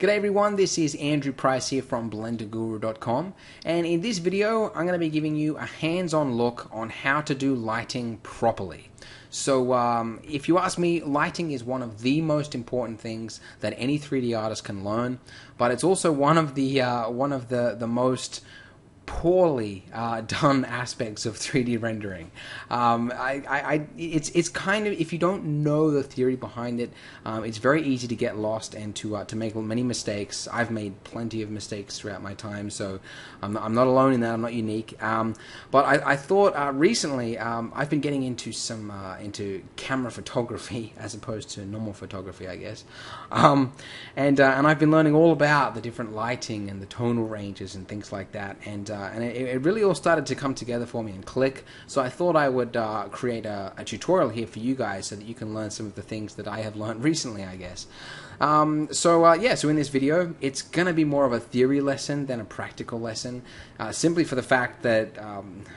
G'day everyone, this is Andrew Price here from BlenderGuru.com, and in this video I'm going to be giving you a hands-on look on how to do lighting properly. So if you ask me, lighting is one of the most important things that any 3D artist can learn, but it's also one of the most poorly done aspects of 3D rendering. It's kind of, if you don't know the theory behind it, it's very easy to get lost and to make many mistakes. I've made plenty of mistakes throughout my time, so I'm not alone in that. I'm not unique. But I thought recently I've been getting into into camera photography as opposed to normal photography, I guess. And I've been learning all about the different lighting and the tonal ranges and things like that. And it really all started to come together for me and click. So I thought I would create a tutorial here for you guys so that you can learn some of the things that I have learned recently, I guess. So in this video, it's going to be more of a theory lesson than a practical lesson, simply for the fact that,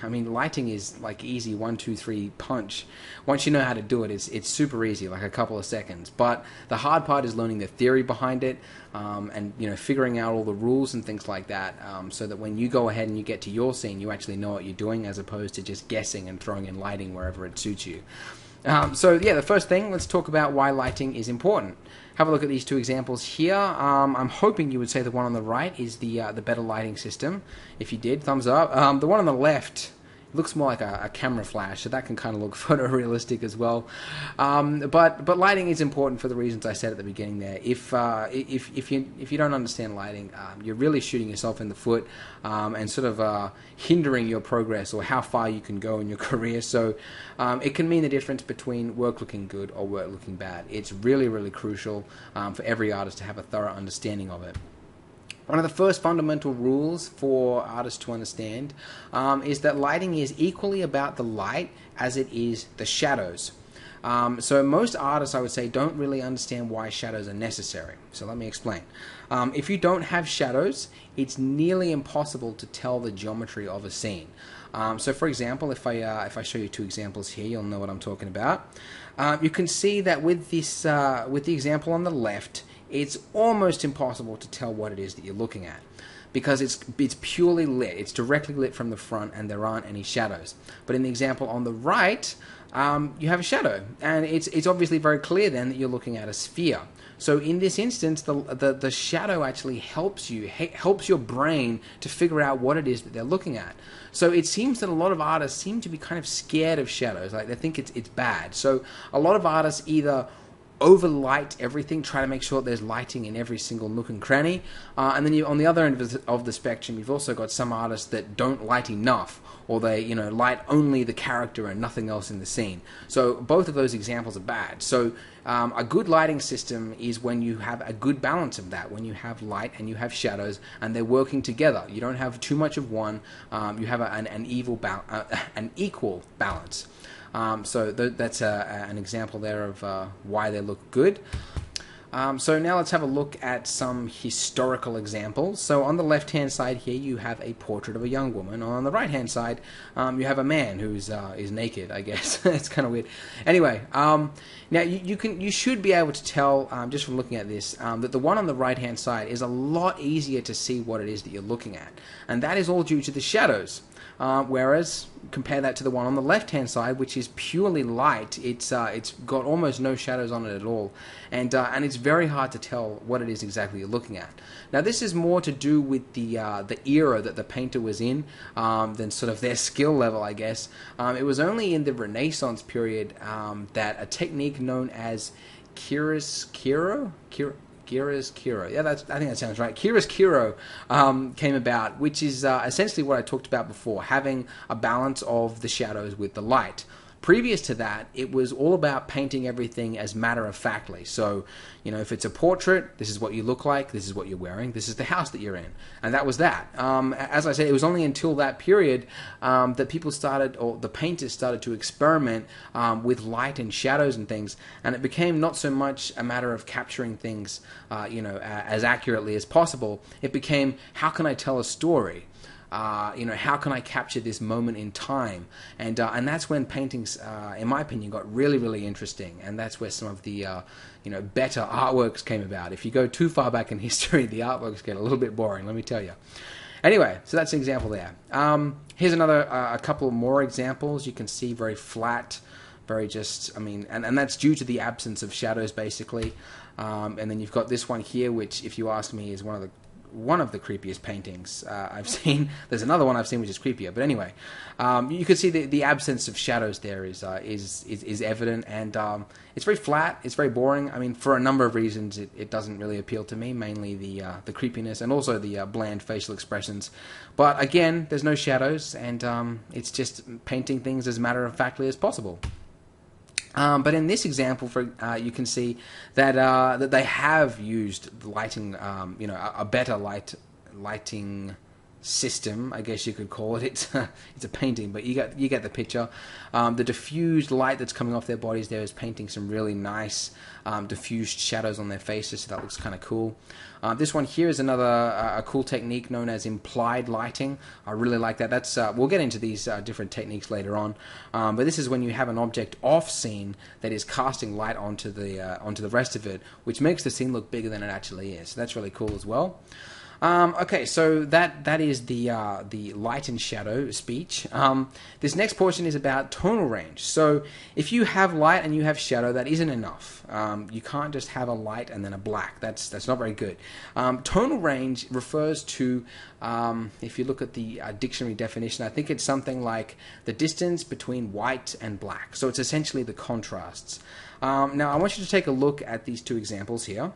lighting is like easy 1, 2, 3 punch. Once you know how to do it, it's super easy, like a couple of seconds. But the hard part is learning the theory behind it, and figuring out all the rules and things like that, so that when you go ahead and you get to your scene, you actually know what you're doing, as opposed to just guessing and throwing in lighting wherever it suits you. The first thing, let's talk about why lighting is important. Have a look at these two examples here. I'm hoping you would say the one on the right is the better lighting system. If you did, thumbs up. The one on the left looks more like a camera flash, so that can kind of look photorealistic as well. But lighting is important for the reasons I said at the beginning there. If you don't understand lighting, you're really shooting yourself in the foot and sort of hindering your progress or how far you can go in your career. So it can mean the difference between work looking good or work looking bad. It's really, really crucial for every artist to have a thorough understanding of it. One of the first fundamental rules for artists to understand is that lighting is equally about the light as it is the shadows. So most artists, I would say, don't really understand why shadows are necessary. So let me explain. If you don't have shadows, it's nearly impossible to tell the geometry of a scene. So for example, if I show you two examples here, you'll know what I'm talking about. You can see that with this with the example on the left, it's almost impossible to tell what it is that you're looking at, because it's purely lit. It's directly lit from the front and there aren't any shadows. But in the example on the right, you have a shadow, and it's obviously very clear then that you're looking at a sphere. So in this instance, the shadow actually helps your brain to figure out what it is that they're looking at. So it seems that a lot of artists seem to be kind of scared of shadows, like they think it's bad. So a lot of artists either overlight everything, try to make sure there's lighting in every single nook and cranny, and then on the other end of the spectrum, you've also got some artists that don't light enough, or they light only the character and nothing else in the scene. So both of those examples are bad. So a good lighting system is when you have a good balance of that, when you have light and you have shadows and they're working together. You don't have too much of one, you have an equal balance. So that's an example there of why they look good. So now let's have a look at some historical examples. So on the left-hand side here, you have a portrait of a young woman. On the right-hand side, you have a man who's is naked, I guess. It's kind of weird. Anyway, now you should be able to tell just from looking at this that the one on the right-hand side is a lot easier to see what it is that you're looking at, and that is all due to the shadows. Whereas compare that to the one on the left-hand side, which is purely light. It's got almost no shadows on it at all, and it's very hard to tell what it is exactly you're looking at. Now this is more to do with the era that the painter was in than sort of their skill level, I guess. It was only in the Renaissance period that a technique known as chiaroscuro. Yeah, I think that sounds right. Chiaroscuro came about, which is essentially what I talked about before, having a balance of the shadows with the light. Previous to that, it was all about painting everything as matter-of-factly. So, if it's a portrait, this is what you look like, this is what you're wearing, this is the house that you're in. And that was that. As I said, it was only until that period that people started, or the painters started to experiment with light and shadows and things, and it became not so much a matter of capturing things, as accurately as possible. It became, how can I tell a story? how can I capture this moment in time? And that's when paintings, in my opinion, got really, really interesting. And that's where some of the better artworks came about. If you go too far back in history, the artworks get a little bit boring, let me tell you. Anyway, so that's an example there. Here's a couple more examples. You can see very flat, very just, and that's due to the absence of shadows, basically. And then you've got this one here, which, if you ask me, is one of the creepiest paintings I've seen. There's another one I've seen which is creepier, but anyway, you can see the absence of shadows there is evident, and it's very flat. It's very boring. For a number of reasons, it doesn't really appeal to me. Mainly the creepiness and also the bland facial expressions. But again, there's no shadows, and it's just painting things as matter of factly as possible. But in this example, you can see that they have used lighting, a better lighting system, I guess you could call it. It's a painting, but you get the picture. The diffused light that's coming off their bodies there is painting some really nice diffused shadows on their faces, so that looks kind of cool. This one here is another a cool technique known as Implied Lighting. I really like that. That's we'll get into these different techniques later on, but this is when you have an object off scene that is casting light onto the rest of it, which makes the scene look bigger than it actually is. So that's really cool as well. Okay, so that is the light and shadow speech. This next portion is about tonal range. So if you have light and you have shadow, that isn't enough. You can't just have a light and then a black. That's not very good. Tonal range refers to, if you look at the dictionary definition, I think it's something like the distance between white and black. So it's essentially the contrasts. Now I want you to take a look at these two examples here.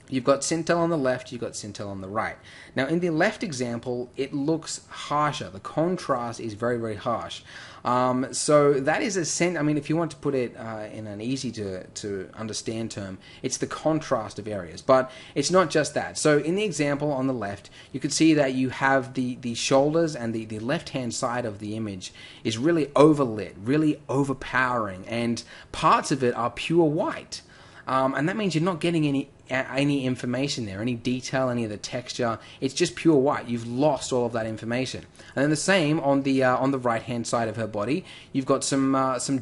You've got Sintel on the left, you've got Sintel on the right. Now in the left example, it looks harsher. The contrast is very, very harsh. So that is if you want to put it in an easy to understand term, it's the contrast of areas. But it's not just that. So in the example on the left, you can see that you have the shoulders, and the left-hand side of the image is really overlit, really overpowering, and parts of it are pure white. And that means you're not getting any information there, any detail, any of the texture. It's just pure white. You've lost all of that information. And then the same on the right-hand side of her body. You've got some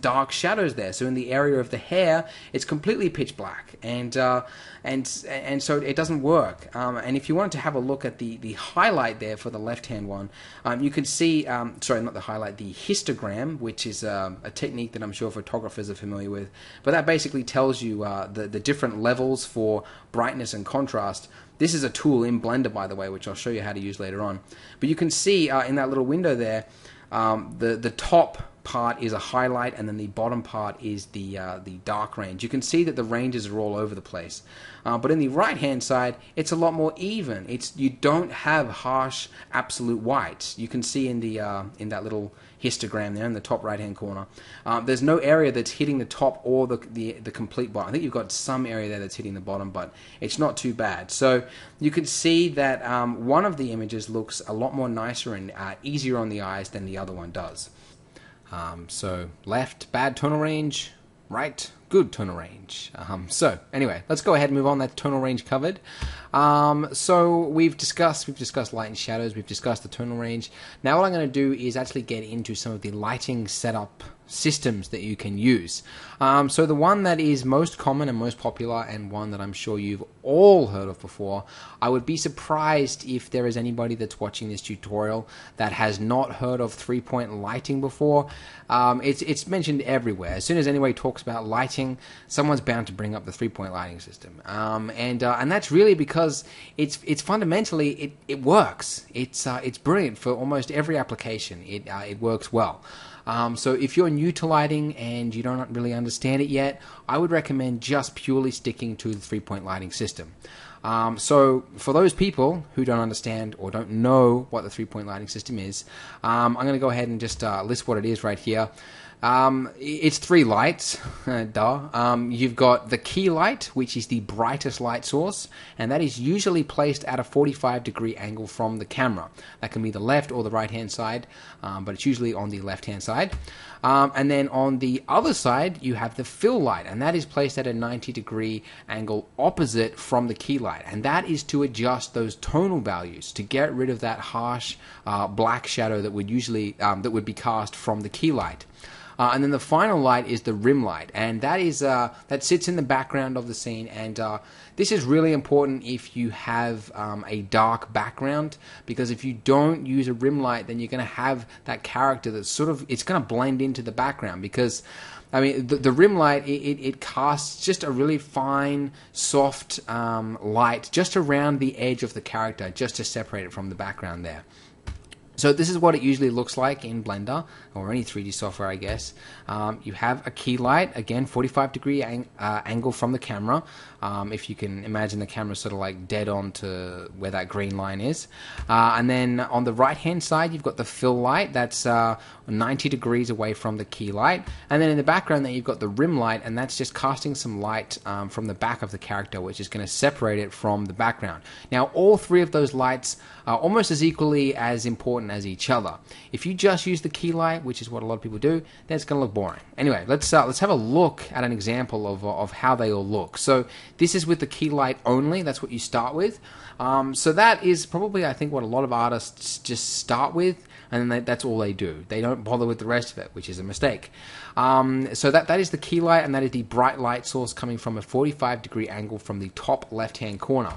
dark shadows there. So in the area of the hair, it's completely pitch black, and so it doesn't work. And if you wanted to have a look at the highlight there for the left-hand one, you can see, sorry, not the highlight, the histogram, which is a technique that I'm sure photographers are familiar with. But that basically tells you the different levels for brightness and contrast. This is a tool in Blender, by the way, which I'll show you how to use later on. But you can see in that little window there, the top part is a highlight, and then the bottom part is the dark range. You can see that the ranges are all over the place. But in the right-hand side, it's a lot more even. You don't have harsh absolute whites. You can see in that little histogram there in the top right-hand corner, there's no area that's hitting the top or the complete bottom. I think you've got some area there that's hitting the bottom, but it's not too bad. So you can see that one of the images looks a lot more nicer and easier on the eyes than the other one does. So left, bad tonal range. Right, good tonal range. So anyway, let's go ahead and move on. That tonal range covered. So we've discussed light and shadows. We've discussed the tonal range. Now what I'm going to do is actually get into some of the lighting setup systems that you can use. So the one that is most common and most popular, and one that I'm sure you've all heard of before, I would be surprised if there is anybody that's watching this tutorial that has not heard of 3-point lighting before. It's mentioned everywhere. As soon as anybody talks about lighting, someone's bound to bring up the 3-point lighting system, and that's really because it's fundamentally it works. It's brilliant for almost every application. It works well. So if you're new to lighting and you don't really understand it yet, I would recommend just purely sticking to the 3-point lighting system. So for those people who don't understand or don't know what the 3-point lighting system is, I'm going to go ahead and just list what it is right here. It's three lights, duh. You've got the key light, which is the brightest light source, and that is usually placed at a 45-degree angle from the camera. That can be the left or the right-hand side, but it's usually on the left-hand side. And then on the other side, you have the fill light, and that is placed at a 90-degree angle opposite from the key light, and that is to adjust those tonal values to get rid of that harsh black shadow that would be cast from the key light. And then the final light is the rim light, and that sits in the background of the scene. And this is really important if you have a dark background, because if you don't use a rim light, then you're going to have that character that's it's going to blend into the background. Because I mean, the rim light, it casts just a really fine, soft light just around the edge of the character, just to separate it from the background there. So this is what it usually looks like in Blender, or any 3D software, I guess. You have a key light, again, 45-degree angle from the camera. If you can imagine the camera sort of like dead on to where that green line is. And then on the right-hand side, you've got the fill light. That's 90 degrees away from the key light. And then in the background there, you've got the rim light, and that's just casting some light from the back of the character, which is going to separate it from the background. Now, all three of those lights are almost as equally as important as each other. If you just use the key light, which is what a lot of people do, then it's going to look boring. Anyway, let's have a look at an example of how they all look. So this is with the key light only. That's what you start with. So that is probably, I think, what a lot of artists just start with, and then that's all they do. They don't bother with the rest of it, which is a mistake. So that is the key light, and that is the bright light source coming from a 45-degree angle from the top left-hand corner.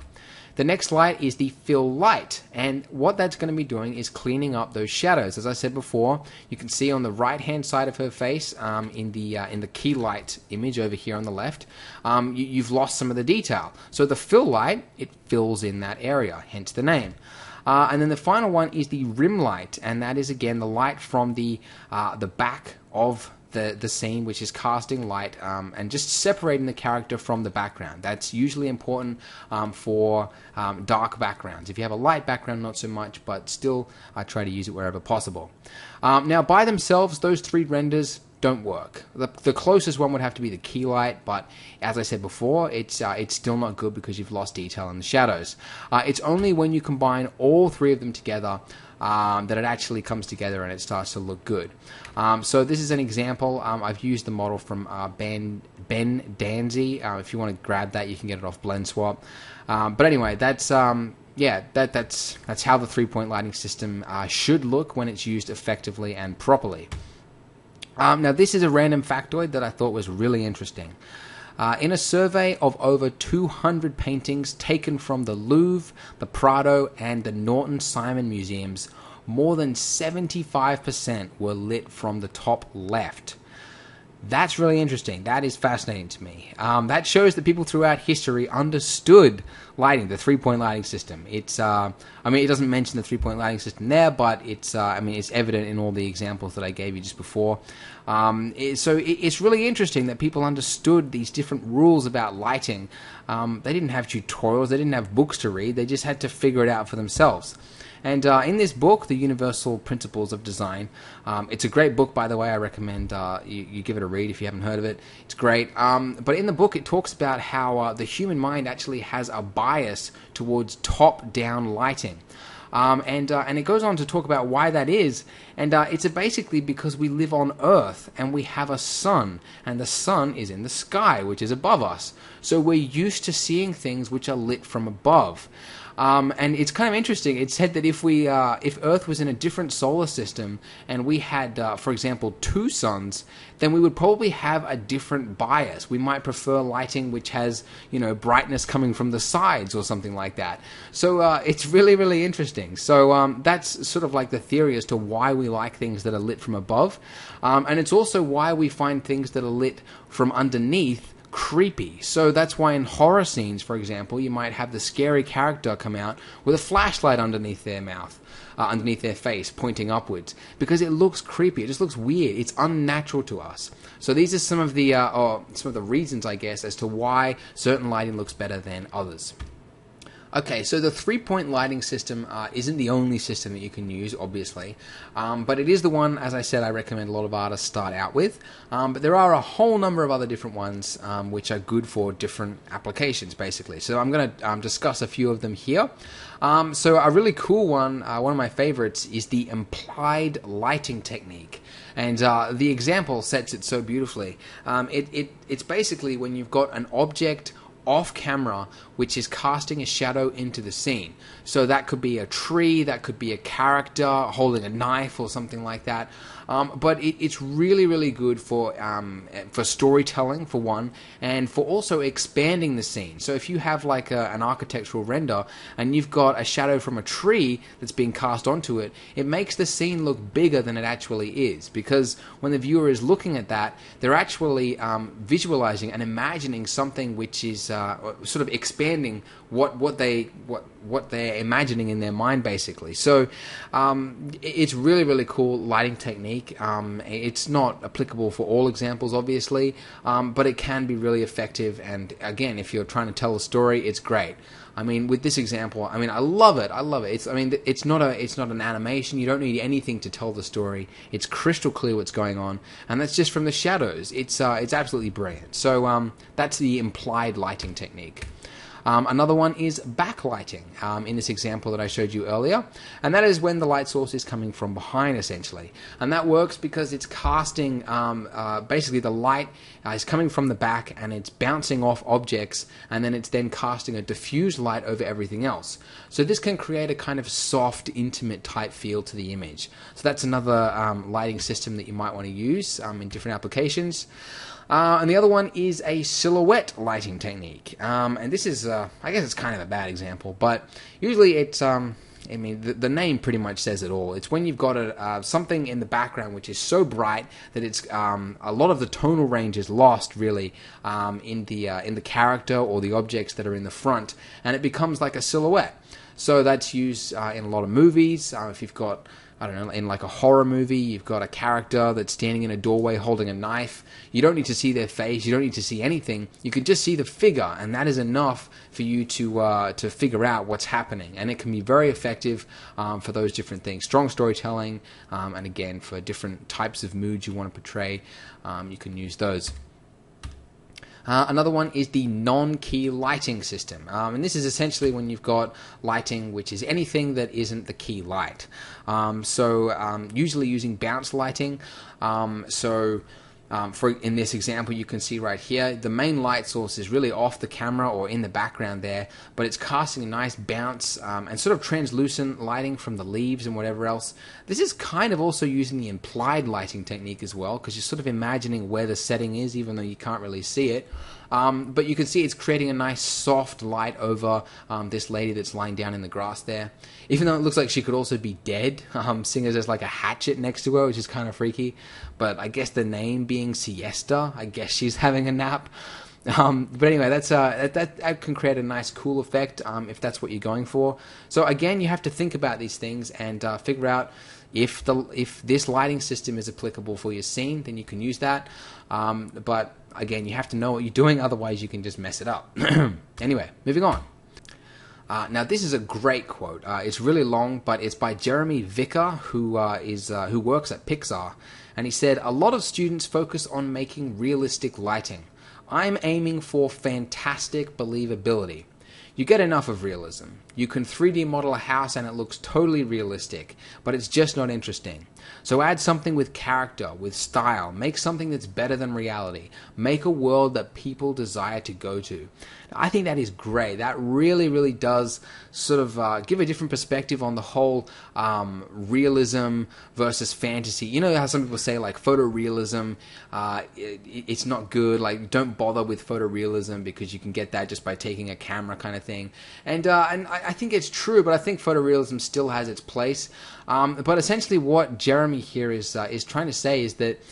The next light is the fill light, and what that's going to be doing is cleaning up those shadows. As I said before, you can see on the right-hand side of her face, in the key light image over here on the left, you've lost some of the detail. So the fill light, it fills in that area, hence the name. And then the final one is the rim light, and that is again the light from the back of the scene, which is casting light and just separating the character from the background. That's usually important for dark backgrounds. If you have a light background, not so much, but still I try to use it wherever possible. Now, by themselves, those three renders don't work. The closest one would have to be the key light, but as I said before, it's still not good because you've lost detail in the shadows. It's only when you combine all three of them together that it actually comes together and it starts to look good. So this is an example. I've used the model from Ben Danzy. If you want to grab that, you can get it off BlendSwap. But anyway, that's how the 3-point lighting system should look when it's used effectively and properly. Now, this is a random factoid that I thought was really interesting. In a survey of over 200 paintings taken from the Louvre, the Prado, and the Norton Simon museums, more than 75% were lit from the top left. That's really interesting. That is fascinating to me. That shows that people throughout history understood lighting, the 3-point lighting system. It's, I mean, it doesn't mention the 3-point lighting system there, but it's, I mean, it's evident in all the examples that I gave you just before. So it's really interesting that people understood these different rules about lighting. They didn't have tutorials, they didn't have books to read, they just had to figure it out for themselves. And in this book, The Universal Principles of Design, it's a great book, by the way. I recommend you give it a read if you haven't heard of it. It's great. But in the book, it talks about how the human mind actually has a bias towards top-down lighting. And it goes on to talk about why that is, and it's basically because we live on Earth and we have a sun, and the sun is in the sky, which is above us. So we're used to seeing things which are lit from above. And it's kind of interesting. It said that if Earth was in a different solar system and we had, for example, 2 suns, then we would probably have a different bias. We might prefer lighting which has, brightness coming from the sides or something like that. So it's really, really interesting. So that's sort of like the theory as to why we like things that are lit from above. And it's also why we find things that are lit from underneath creepy. So that's why in horror scenes, for example, you might have the scary character come out with a flashlight underneath their mouth, underneath their face, pointing upwards, because it looks creepy. It just looks weird. It's unnatural to us. So these are some of the reasons, I guess, as to why certain lighting looks better than others. Okay, so the three-point lighting system isn't the only system that you can use, obviously, but it is the one, as I said, I recommend a lot of artists start out with. But there are a whole number of other different ones which are good for different applications, basically. So I'm going to discuss a few of them here. So a really cool one of my favorites, is the implied lighting technique. And the example sets it so beautifully. It's basically when you've got an object off camera which is casting a shadow into the scene. So that could be a tree, that could be a character holding a knife or something like that. But it's really, really good for storytelling, for one, and for also expanding the scene. So if you have like an architectural render and you've got a shadow from a tree that's being cast onto it, it makes the scene look bigger than it actually is, because when the viewer is looking at that, they're actually visualizing and imagining something which is sort of expanding what they're imagining in their mind, basically. So it's really, really cool lighting technique. It's not applicable for all examples, obviously, but it can be really effective. And again, if you're trying to tell a story, it's great. I mean, with this example, I mean, I love it. It's not an animation. You don't need anything to tell the story. It's crystal clear what's going on, and that's just from the shadows. It's absolutely brilliant. So that's the implied lighting technique. Another one is backlighting, in this example that I showed you earlier, and that is when the light source is coming from behind, essentially. And that works because it's casting, basically the light is coming from the back and it's bouncing off objects, and then it's then casting a diffused light over everything else. So this can create a kind of soft, intimate type feel to the image. So that's another lighting system that you might want to use in different applications. And the other one is a silhouette lighting technique. And this is, I guess it's kind of a bad example, but usually it's, I mean, the name pretty much says it all. It's when you've got something in the background which is so bright that it's a lot of the tonal range is lost, really, in the character or the objects that are in the front, and it becomes like a silhouette. So that's used in a lot of movies. If you've got, I don't know, in like a horror movie, you've got a character that's standing in a doorway holding a knife. You don't need to see their face. You don't need to see anything. You can just see the figure, and that is enough for you to figure out what's happening. And it can be very effective for those different things. Strong storytelling, and again, for different types of moods you want to portray, you can use those. Another one is the NonKey Lighting system, and this is essentially when you've got lighting which is anything that isn't the key light. Usually using bounce lighting. In this example, you can see right here, the main light source is really off the camera or in the background there, but it's casting a nice bounce and sort of translucent lighting from the leaves and whatever else. This is kind of also using the implied lighting technique as well, because you're sort of imagining where the setting is, even though you can't really see it. But you can see it's creating a nice soft light over this lady that's lying down in the grass there. Even though it looks like she could also be dead, seeing as there's like a hatchet next to her, which is kind of freaky. But I guess the name being Siesta, I guess she's having a nap. But anyway, that can create a nice cool effect if that's what you're going for. So again, you have to think about these things and figure out if this lighting system is applicable for your scene, then you can use that. But again, you have to know what you're doing, otherwise you can just mess it up. Anyway, moving on. Now this is a great quote. It's really long, but it's by Jeremy Vicker, who works at Pixar, and he said, "A lot of students focus on making realistic lighting. I'm aiming for fantastic believability. You get enough of realism. You can 3D model a house and it looks totally realistic, but it's just not interesting. So add something with character, with style. Make something that's better than reality. Make a world that people desire to go to." I think that is great. That really, really does sort of give a different perspective on the whole realism versus fantasy. You know how some people say like photorealism, it's not good. Like, don't bother with photorealism because you can get that just by taking a camera kind of thing. And I think it's true, but I think photorealism still has its place. But essentially what Jeremy here is trying to say is that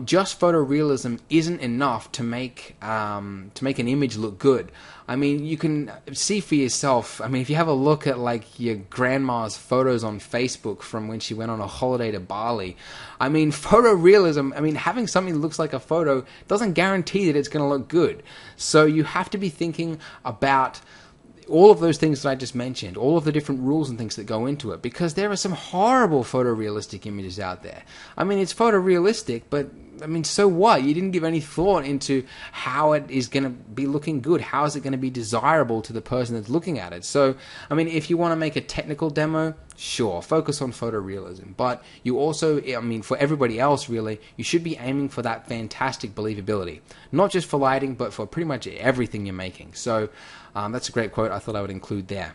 just photorealism isn't enough to make an image look good. I mean, you can see for yourself. I mean, if you have a look at like your grandma's photos on Facebook from when she went on a holiday to Bali, I mean, photorealism, I mean, having something that looks like a photo doesn't guarantee that it's going to look good. So you have to be thinking about all of those things that I just mentioned, all of the different rules and things that go into it, because there are some horrible photorealistic images out there. I mean, it's photorealistic, but I mean, so what? You didn't give any thought into how it is going to be looking good. How is it going to be desirable to the person that's looking at it? So, I mean, if you want to make a technical demo, sure, focus on photorealism. But you also, I mean, for everybody else, really, you should be aiming for that fantastic believability. Not just for lighting, but for pretty much everything you're making. So, that's a great quote I thought I would include there.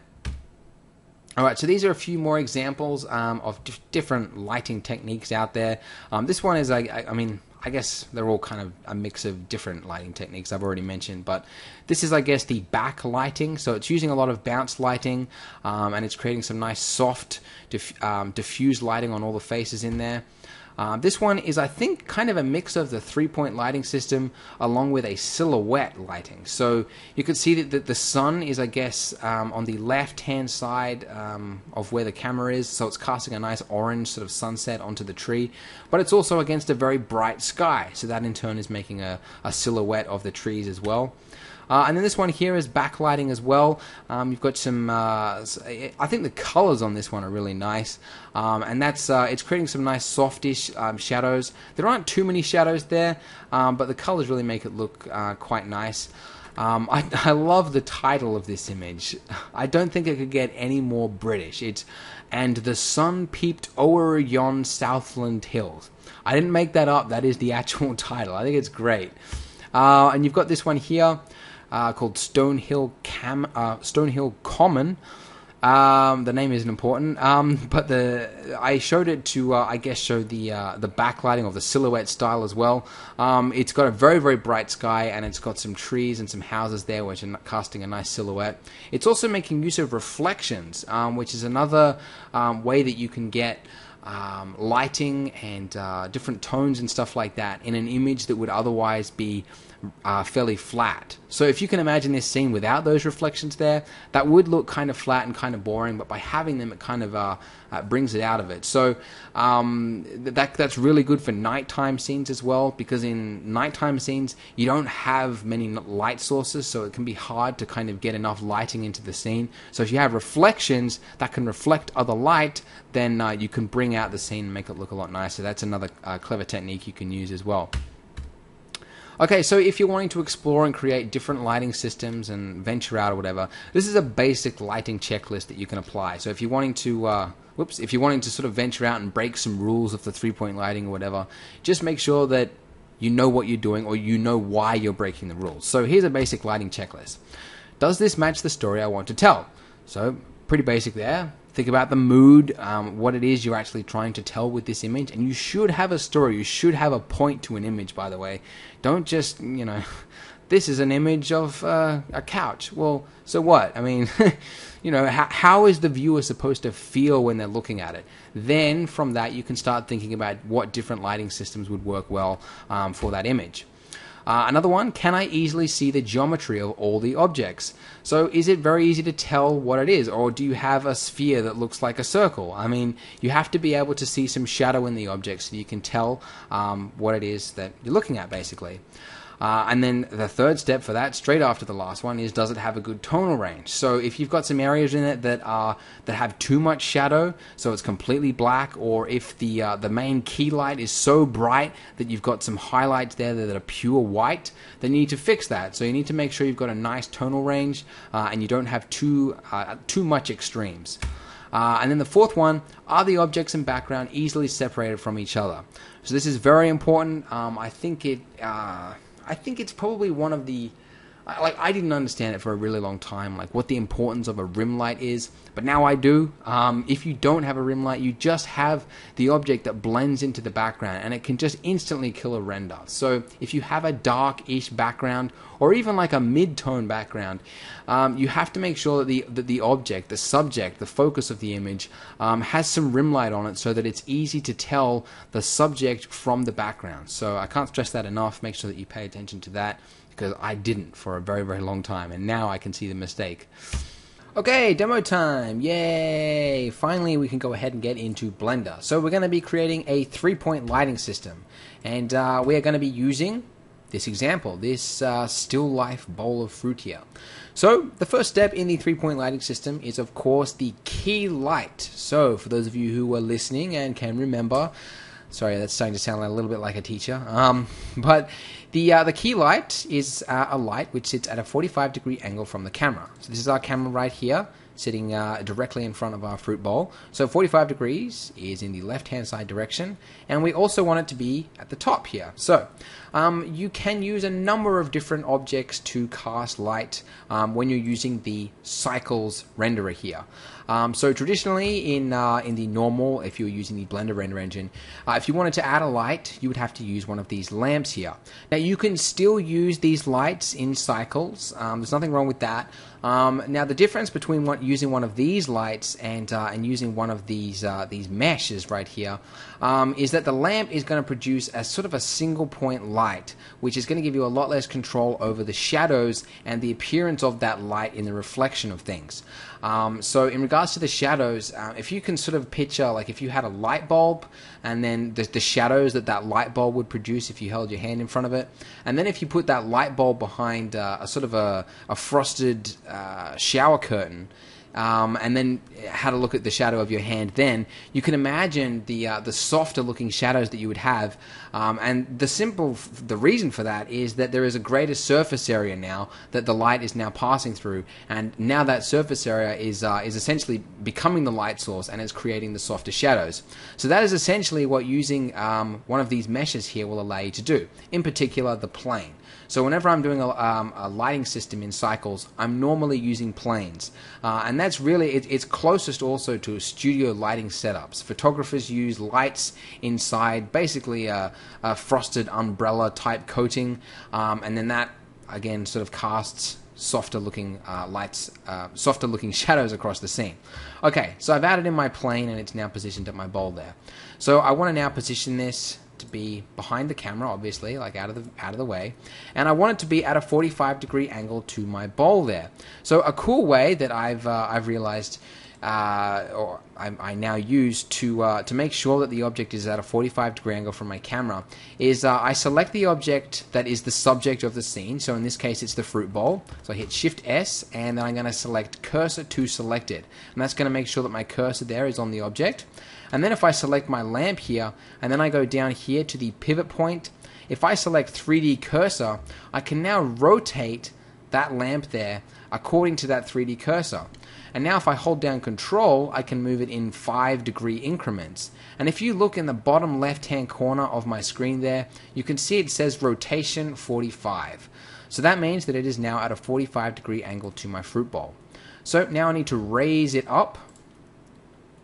Alright, so these are a few more examples of different lighting techniques out there. This one is, I mean, I guess they're all kind of a mix of different lighting techniques I've already mentioned, but this is, I guess, the backlighting. So it's using a lot of bounce lighting, and it's creating some nice soft diffused lighting on all the faces in there. This one is, I think, kind of a mix of the three-point lighting system along with a silhouette lighting. So you can see that the sun is, I guess, on the left-hand side of where the camera is, so it's casting a nice orange sort of sunset onto the tree, but it's also against a very bright sky, so that in turn is making a silhouette of the trees as well. And then this one here is backlighting as well. You've got some, I think the colors on this one are really nice. And that's, it's creating some nice softish shadows. There aren't too many shadows there, but the colors really make it look quite nice. I love the title of this image. I don't think it could get any more British. It's, "And the sun peeped o'er yon Southland hills." I didn't make that up. That is the actual title. I think it's great. And you've got this one here. Called Stonehill Common. The name isn't important, but I showed it to I guess show the backlighting of the silhouette style as well. It's got a very, very bright sky, and it's got some trees and some houses there which are casting a nice silhouette. It's also making use of reflections, which is another way that you can get lighting and different tones and stuff like that in an image that would otherwise be fairly flat. So if you can imagine this scene without those reflections there, that would look kind of flat and kind of boring, but by having them, it kind of brings it out of it. So that's really good for nighttime scenes as well, because in nighttime scenes you don't have many light sources, so it can be hard to kind of get enough lighting into the scene. So if you have reflections that can reflect other light, then you can bring out the scene and make it look a lot nicer. That's another clever technique you can use as well. Okay, so if you're wanting to explore and create different lighting systems and venture out or whatever, this is a basic lighting checklist that you can apply. So if you're wanting to, if you're wanting to sort of venture out and break some rules of the three-point lighting or whatever, just make sure that you know what you're doing or you know why you're breaking the rules. So here's a basic lighting checklist. Does this match the story I want to tell? So pretty basic there. Think about the mood, what it is you're actually trying to tell with this image, and you should have a story. You should have a point to an image, by the way. Don't just, you know, this is an image of a couch. Well, so what? I mean, you know, how is the viewer supposed to feel when they're looking at it? Then from that, you can start thinking about what different lighting systems would work well for that image. Another one, can I easily see the geometry of all the objects? So is it very easy to tell what it is, or do you have a sphere that looks like a circle? I mean, you have to be able to see some shadow in the object so you can tell what it is that you're looking at, basically. And then the third step for that, straight after the last one, is does it have a good tonal range? So if you've got some areas in it that have too much shadow, so it's completely black, or if the main key light is so bright that you've got some highlights there that are pure white, then you need to fix that. So you need to make sure you've got a nice tonal range and you don't have too much extremes. And then the fourth one, are the objects and background easily separated from each other? So this is very important. I think it's probably one of the, like, I didn't understand it for a really long time, like what the importance of a rim light is, but now I do. If you don't have a rim light, you just have the object that blends into the background, and it can just instantly kill a render. So if you have a dark-ish background, or even like a mid-tone background, you have to make sure that the object, the subject, the focus of the image, has some rim light on it so that it's easy to tell the subject from the background. So I can't stress that enough. Make sure that you pay attention to that, because I didn't for a very, very long time, and now I can see the mistake. Okay, demo time! Yay! Finally, we can go ahead and get into Blender. So we're going to be creating a three-point lighting system, and we are going to be using this example, this still life bowl of fruit here. So the first step in the 3-point lighting system is, of course, the key light. So for those of you who are listening and can remember, sorry, that's starting to sound a little bit like a teacher, but the key light is a light which sits at a 45-degree angle from the camera. So this is our camera right here, sitting directly in front of our fruit bowl. So 45 degrees is in the left-hand side direction, and we also want it to be at the top here. So you can use a number of different objects to cast light when you're using the cycles renderer here. So traditionally in the normal, if you're using the Blender render engine, if you wanted to add a light, you would have to use one of these lamps here. Now you can still use these lights in cycles. There's nothing wrong with that. Now the difference between using one of these lights and using one of these meshes right here is that the lamp is going to produce a sort of a single point light, which is going to give you a lot less control over the shadows and the appearance of that light in the reflection of things. So in regards to the shadows, if you can sort of picture, like if you had a light bulb and then the shadows that light bulb would produce if you held your hand in front of it, and then if you put that light bulb behind a sort of a frosted shower curtain, and then had a look at the shadow of your hand, then you can imagine the softer looking shadows that you would have, and the reason for that is that there is a greater surface area now that the light is now passing through, and now that surface area is essentially becoming the light source and is creating the softer shadows. So that is essentially what using one of these meshes here will allow you to do, in particular the plane. So whenever I'm doing a lighting system in cycles, I'm normally using planes. And that's really, it's closest also to studio lighting setups. Photographers use lights inside, basically a frosted umbrella type coating, and then that, again, sort of casts softer looking lights, softer looking shadows across the scene. Okay, so I've added in my plane and it's now positioned at my bowl there. So I want to now position this to be behind the camera, obviously, like out of the way, and I want it to be at a 45-degree angle to my bowl there. So a cool way that I've realized, or I now use to make sure that the object is at a 45-degree angle from my camera is I select the object that is the subject of the scene. So in this case, it's the fruit bowl. So I hit Shift S, and then I'm going to select Cursor to Selected, and that's going to make sure that my cursor there is on the object. And then if I select my lamp here, and then I go down here to the pivot point, if I select 3D cursor, I can now rotate that lamp there according to that 3D cursor. And now if I hold down Control, I can move it in 5-degree increments. And if you look in the bottom left-hand corner of my screen there, you can see it says rotation 45. So that means that it is now at a 45-degree angle to my fruit bowl. So now I need to raise it up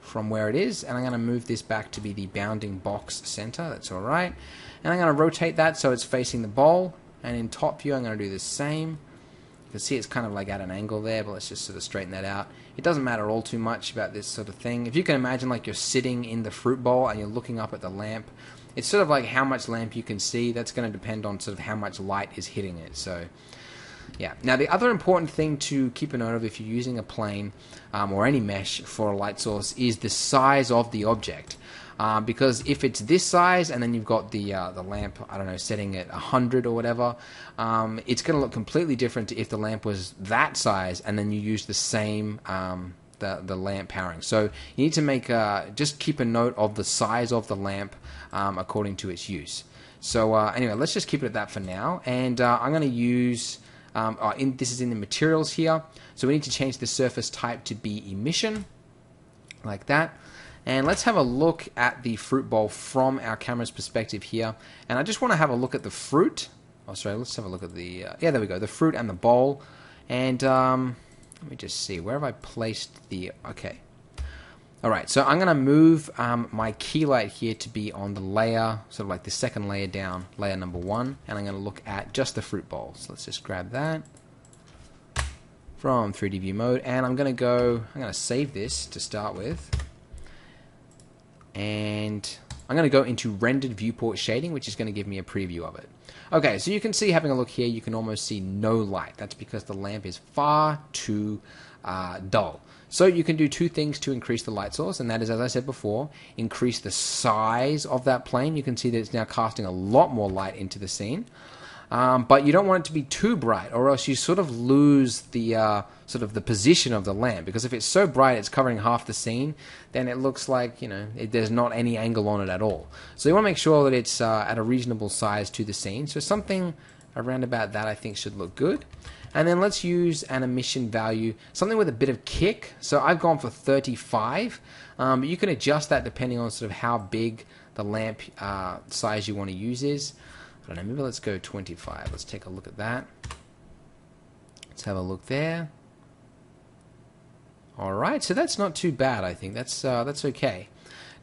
from where it is, and I'm going to move this back to be the bounding box center. That's alright. And I'm going to rotate that so it's facing the bowl, and in top view I'm going to do the same. You can see it's kind of like at an angle there, but let's just sort of straighten that out. It doesn't matter all too much about this sort of thing. If you can imagine like you're sitting in the fruit bowl and you're looking up at the lamp, it's sort of like how much lamp you can see. That's going to depend on sort of how much light is hitting it. So yeah. Now the other important thing to keep a note of if you're using a plane or any mesh for a light source is the size of the object. Because if it's this size and then you've got the lamp, I don't know, setting at 100 or whatever, it's going to look completely different to if the lamp was that size and then you use the same the lamp powering. So you need to make just keep a note of the size of the lamp according to its use. So anyway, let's just keep it at that for now, and I'm going to use this is in the materials here, so we need to change the surface type to be emission, like that. And let's have a look at the fruit bowl from our camera's perspective here. And I just want to have a look at the fruit. Oh, sorry, let's have a look at the, yeah, there we go, the fruit and the bowl. And let me just see, where have I placed the, okay. Alright, so I'm going to move my key light here to be on the layer, sort of like the second layer down, layer number 1, and I'm going to look at just the fruit bowl. So let's just grab that from 3D view mode, and I'm going to save this to start with, and I'm going to go into rendered viewport shading, which is going to give me a preview of it. Okay, so you can see, having a look here, you can almost see no light. That's because the lamp is far too dull. So you can do two things to increase the light source, and that is, as I said before, increase the size of that plane. You can see that it's now casting a lot more light into the scene. but you don't want it to be too bright, or else you sort of lose the sort of the position of the lamp, because if it's so bright it's covering half the scene, then it looks like, you know, there's not any angle on it at all. So you want to make sure that it's at a reasonable size to the scene. So something around about that I think should look good. And then let's use an emission value, something with a bit of kick. So I've gone for 35, but you can adjust that depending on sort of how big the lamp size you want to use is. I don't know, maybe let's go 25. Let's take a look at that. Let's have a look there. Alright, so that's not too bad, I think. That's okay.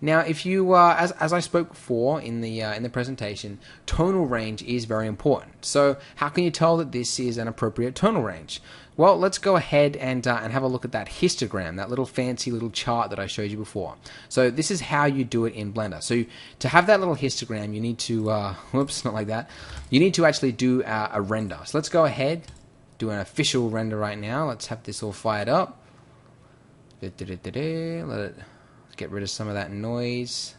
Now, if you, as I spoke before in the presentation, tonal range is very important. So, how can you tell that this is an appropriate tonal range? Well, let's go ahead and have a look at that histogram, that little fancy little chart that I showed you before. So, this is how you do it in Blender. So, to have that little histogram, you need to, whoops, not like that. You need to actually do a render. So, let's go ahead, do an official render right now. Let's have this all fired up. Let it get rid of some of that noise.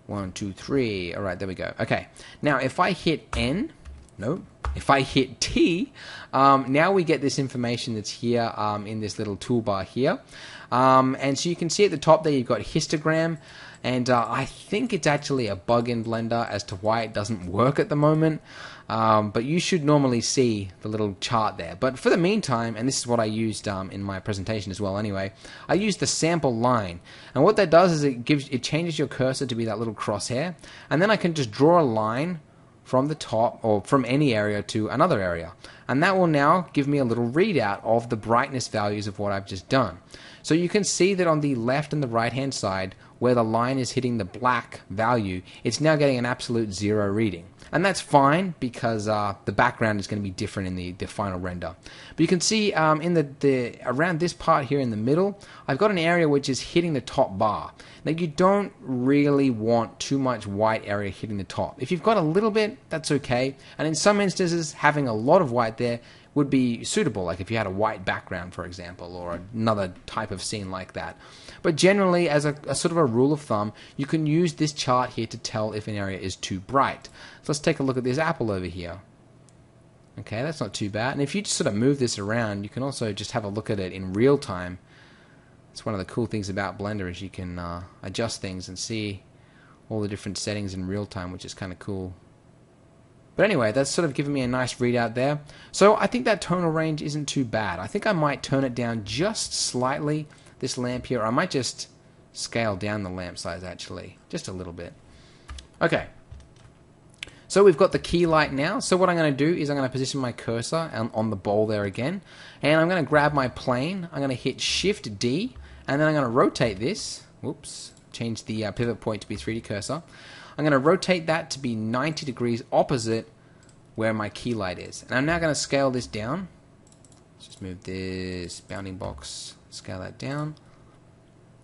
1, 2, 3. Alright, there we go. Okay. Now, if I hit N, no, if I hit T, now we get this information that's here in this little toolbar here. And so you can see at the top there you've got histogram. And I think it's actually a bug in Blender as to why it doesn't work at the moment. But you should normally see the little chart there. But for the meantime, and this is what I used in my presentation as well anyway, I used the sample line. And what that does is it changes your cursor to be that little crosshair. And then I can just draw a line from the top or from any area to another area. And that will now give me a little readout of the brightness values of what I've just done. So you can see that on the left and the right hand side, where the line is hitting the black value, it's now getting an absolute 0 reading. And that's fine because the background is going to be different in the final render. But you can see in the around this part here in the middle, I've got an area which is hitting the top bar. Now you don't really want too much white area hitting the top. If you've got a little bit, that's okay. And in some instances, having a lot of white there would be suitable, like if you had a white background, for example, or another type of scene like that. But generally, as a sort of a rule of thumb, you can use this chart here to tell if an area is too bright. So let's take a look at this apple over here. Okay, that's not too bad. And if you just sort of move this around, you can also just have a look at it in real time. It's one of the cool things about Blender is you can adjust things and see all the different settings in real time, which is kind of cool. But anyway, that's sort of given me a nice readout there. So I think that tonal range isn't too bad. I think I might turn it down just slightly, this lamp here. Or I might just scale down the lamp size actually, just a little bit. Okay. So we've got the key light now. So what I'm going to do is I'm going to position my cursor on the bowl there again. And I'm going to grab my plane. I'm going to hit Shift D. And then I'm going to rotate this. Whoops. Change the pivot point to be 3D cursor. I'm going to rotate that to be 90 degrees opposite where my key light is. And I'm now going to scale this down. Let's just move this bounding box, scale that down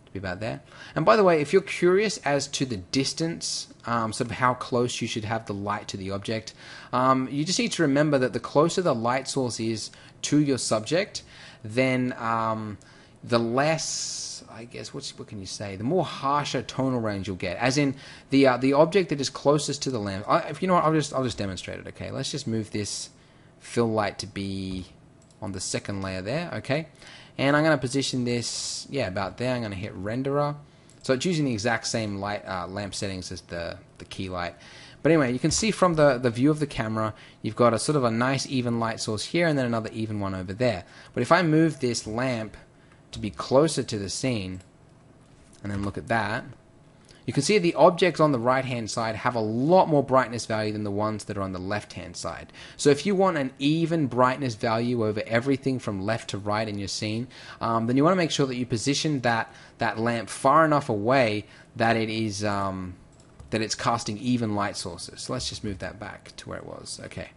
to be about there. And by the way, if you're curious as to the distance, sort of how close you should have the light to the object, you just need to remember that the closer the light source is to your subject, then the less, I guess, what can you say? The more harsher tonal range you'll get. As in, the object that is closest to the lamp. If you know what, I'll just demonstrate it. Okay, let's just move this fill light to be on the second layer there. Okay, and I'm going to position this, yeah, about there. I'm going to hit renderer. So it's using the exact same light lamp settings as the key light. But anyway, you can see from the view of the camera, you've got a sort of a nice even light source here, and then another even one over there. But if I move this lamp to be closer to the scene, and then look at that, you can see the objects on the right hand side have a lot more brightness value than the ones that are on the left hand side. So if you want an even brightness value over everything from left to right in your scene, then you want to make sure that you position that lamp far enough away that it is that it's casting even light sources. So let's just move that back to where it was. Okay.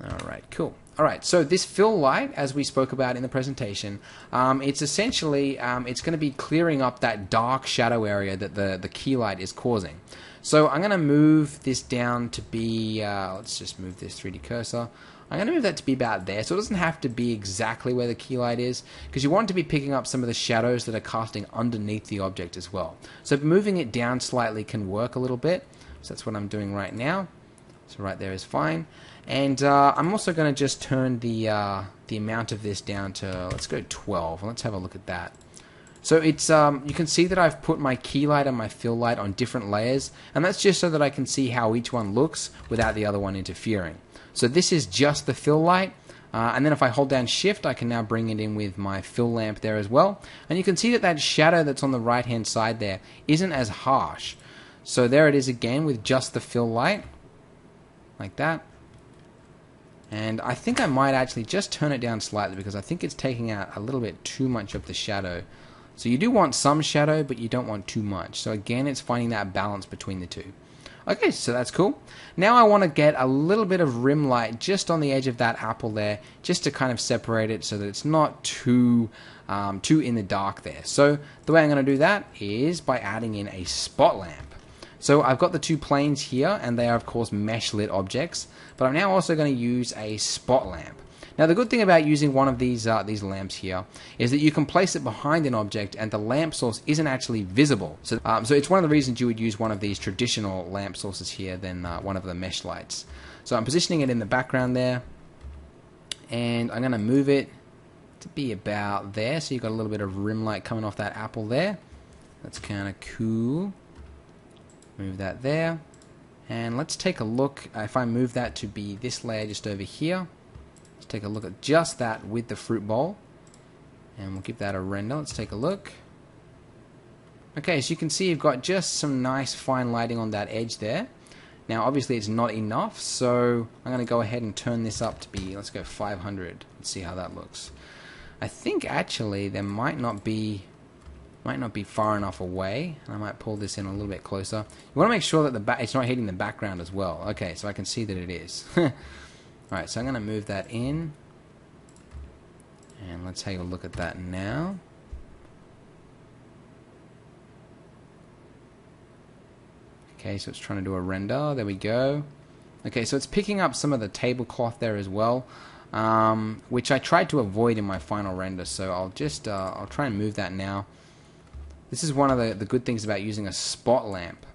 Alright, cool. Alright, so this fill light, as we spoke about in the presentation, it's essentially, it's going to be clearing up that dark shadow area that the key light is causing. So I'm going to move this down to be, let's just move this 3D cursor. I'm going to move that to be about there, so it doesn't have to be exactly where the key light is, because you want to be picking up some of the shadows that are casting underneath the object as well. So moving it down slightly can work a little bit, so that's what I'm doing right now. So right there is fine. And I'm also going to just turn the amount of this down to, let's go 12. Let's have a look at that. So it's you can see that I've put my key light and my fill light on different layers, and that's just so that I can see how each one looks without the other one interfering. So this is just the fill light, and then if I hold down shift, I can now bring it in with my fill lamp there as well. And you can see that that shadow that's on the right hand side there isn't as harsh. So there it is again with just the fill light, like that. And I think I might actually just turn it down slightly because I think it's taking out a little bit too much of the shadow. So you do want some shadow, but you don't want too much. So again, it's finding that balance between the two. Okay, so that's cool. Now I want to get a little bit of rim light just on the edge of that apple there, just to kind of separate it so that it's not too in the dark there. So the way I'm going to do that is by adding in a spot lamp. So I've got the two planes here, and they are of course mesh lit objects, but I'm now also going to use a spot lamp. Now the good thing about using one of these lamps here is that you can place it behind an object and the lamp source isn't actually visible. So it's one of the reasons you would use one of these traditional lamp sources here than one of the mesh lights. So I'm positioning it in the background there, and I'm going to move it to be about there, so you've got a little bit of rim light coming off that apple there. That's kind of cool. Move that there, and let's take a look. If I move that to be this layer just over here, let's take a look at just that with the fruit bowl, and we'll give that a render. Let's take a look. Okay, so you can see you've got just some nice fine lighting on that edge there. Now obviously it's not enough, so I'm going to go ahead and turn this up to be, let's go 500. Let's see how that looks. I think actually there might not be far enough away. I might pull this in a little bit closer. You want to make sure that it's not hitting the background as well. Okay, so I can see that it is. Alright, so I'm going to move that in, and let's take a look at that now. Okay, so it's trying to do a render. There we go. Okay, so it's picking up some of the tablecloth there as well, which I tried to avoid in my final render. So I'll just I'll try and move that now. This is one of the good things about using a spot lamp.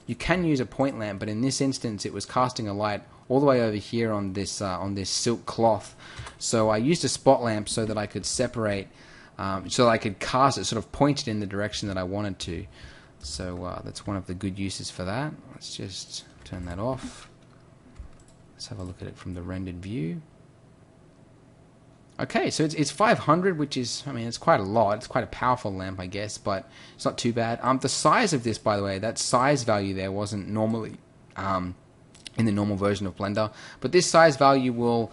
You can use a point lamp, but in this instance it was casting a light all the way over here on this silk cloth. So I used a spot lamp so that I could separate, so that I could cast it, sort of point it in the direction that I wanted to. So that's one of the good uses for that. Let's just turn that off. Let's have a look at it from the rendered view. Okay, so it's 500, which is, I mean, it's quite a lot. It's quite a powerful lamp, I guess, but it's not too bad. The size of this, by the way, that size value there wasn't normally in the normal version of Blender, but this size value will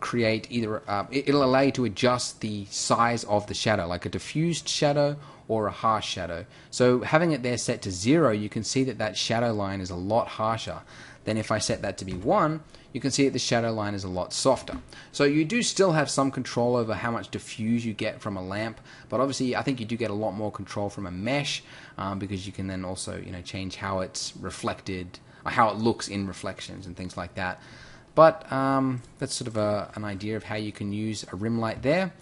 create either, it'll allow you to adjust the size of the shadow, like a diffused shadow or a harsh shadow. So having it there set to 0, you can see that that shadow line is a lot harsher. Then if I set that to be 1, you can see that the shadow line is a lot softer. So you do still have some control over how much diffuse you get from a lamp, but obviously I think you do get a lot more control from a mesh, because you can then also, you know, change how it's reflected, or how it looks in reflections and things like that. But that's sort of an idea of how you can use a rim light there.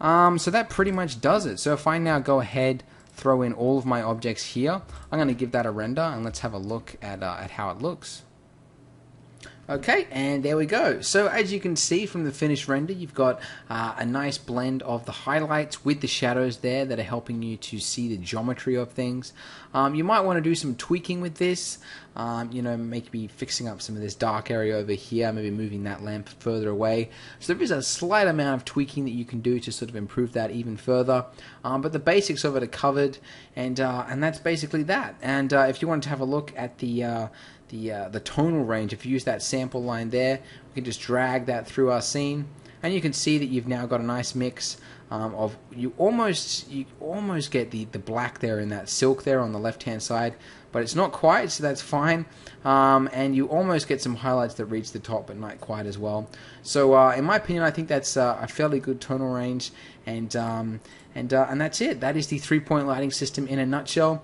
So that pretty much does it. So if I now go ahead, throw in all of my objects here, I'm going to give that a render, and let's have a look at how it looks. Okay, and there we go. So as you can see from the finished render, you've got a nice blend of the highlights with the shadows there that are helping you to see the geometry of things. You might want to do some tweaking with this, you know, maybe fixing up some of this dark area over here, maybe moving that lamp further away. So there is a slight amount of tweaking that you can do to sort of improve that even further. But the basics of it are covered, and that's basically that. And if you want to have a look at the tonal range, if you use that sample line there, we can just drag that through our scene, and you can see that you've now got a nice mix of, you almost get the black there in that silk there on the left hand side, but it's not quite, so that's fine. And you almost get some highlights that reach the top, but not quite as well. So in my opinion, I think that's a fairly good tonal range, and that's it. That is the 3-point lighting system in a nutshell.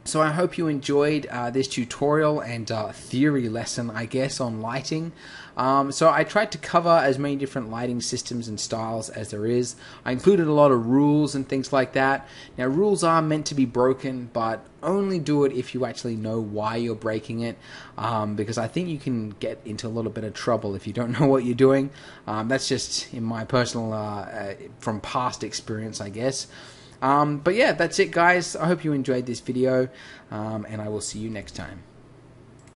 So I hope you enjoyed this tutorial and theory lesson, I guess, on lighting. So I tried to cover as many different lighting systems and styles as there is. I included a lot of rules and things like that. Now, rules are meant to be broken, but only do it if you actually know why you're breaking it, because I think you can get into a little bit of trouble if you don't know what you're doing. That's just in my personal, from past experience, I guess. But yeah, that's it, guys. I hope you enjoyed this video, and I will see you next time.